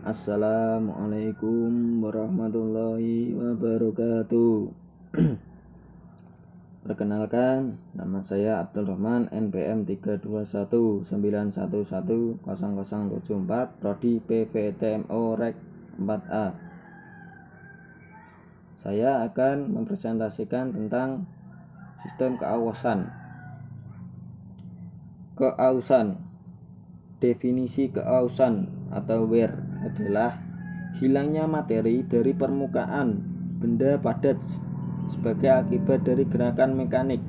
Assalamualaikum warahmatullahi wabarakatuh. Perkenalkan, nama saya Abdul Rahman, NPM 32191100074, Prodi PVTMO Rek 4A. Saya akan mempresentasikan tentang sistem keausan. Keausan. Definisi keausan atau wear adalah hilangnya materi dari permukaan benda padat sebagai akibat dari gerakan mekanik.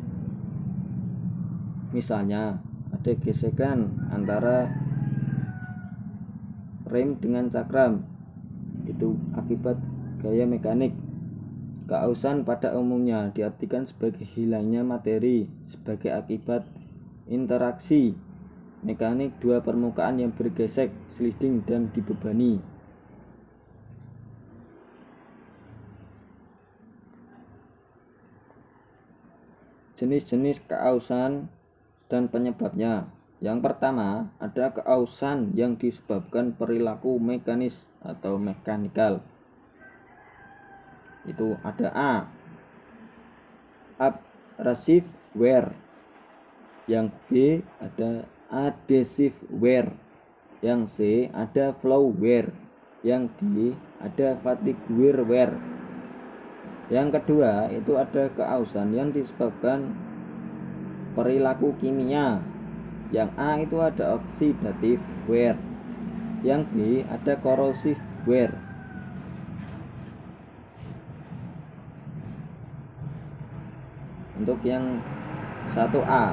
Misalnya, ada gesekan antara rem dengan cakram, itu akibat gaya mekanik. Keausan pada umumnya diartikan sebagai hilangnya materi sebagai akibat interaksi mekanik dua permukaan yang bergesek, sliding, dan dibebani. Jenis-jenis keausan dan penyebabnya. Yang pertama, ada keausan yang disebabkan perilaku mekanis atau mekanikal. Itu ada A, abrasive wear. Yang B ada adhesive wear. Yang C ada flow wear. Yang D ada fatigue wear. Yang kedua itu ada keausan yang disebabkan perilaku kimia. Yang A itu ada oxidative wear. Yang B ada corrosive wear. Untuk yang 1A,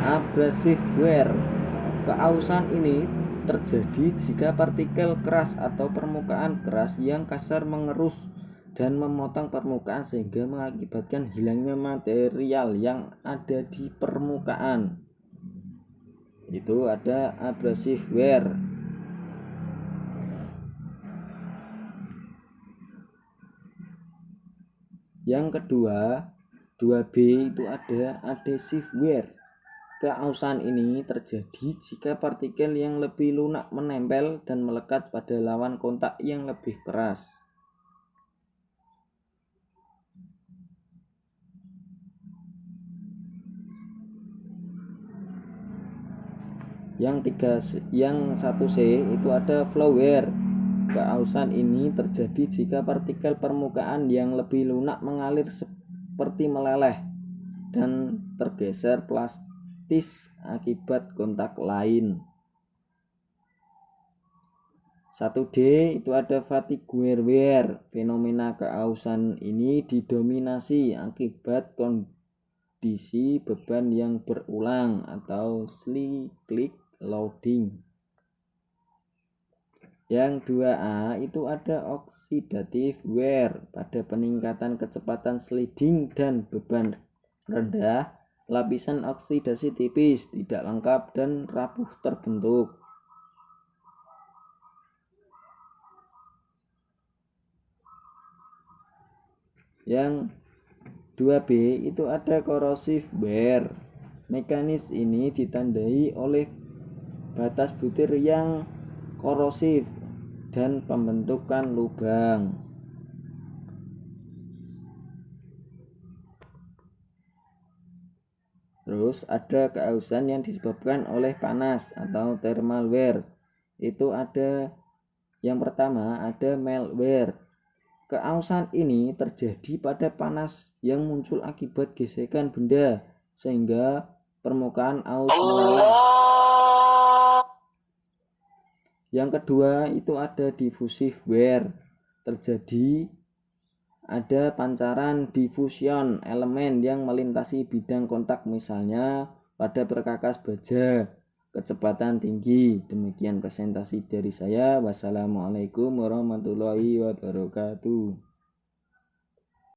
abrasive wear. Keausan ini terjadi jika partikel keras atau permukaan keras yang kasar mengerus dan memotong permukaan sehingga mengakibatkan hilangnya material yang ada di permukaan. Itu ada abrasive wear. Yang kedua, 2B itu ada adhesive wear. Keausan ini terjadi jika partikel yang lebih lunak menempel dan melekat pada lawan kontak yang lebih keras. Yang 1C itu ada flow wear. Keausan ini terjadi jika partikel permukaan yang lebih lunak mengalir seperti meleleh dan tergeser plastis akibat kontak lain. 1D itu ada fatigue wear. Fenomena keausan ini didominasi akibat kondisi beban yang berulang atau cyclic loading. Yang 2A itu ada oxidative wear. Pada peningkatan kecepatan sliding dan beban rendah, lapisan oksidasi tipis, tidak lengkap, dan rapuh terbentuk. Yang 2B itu ada corrosive wear. Mekanis ini ditandai oleh batas butir yang korosif dan pembentukan lubang. Terus ada keausan yang disebabkan oleh panas atau thermal wear. Itu ada yang pertama ada melt wear. Keausan ini terjadi pada panas yang muncul akibat gesekan benda sehingga permukaan aus meleleh. Yang kedua itu ada diffusive wear. Terjadi ada pancaran diffusion elemen yang melintasi bidang kontak, misalnya pada perkakas baja kecepatan tinggi. Demikian presentasi dari saya. Wassalamualaikum warahmatullahi wabarakatuh.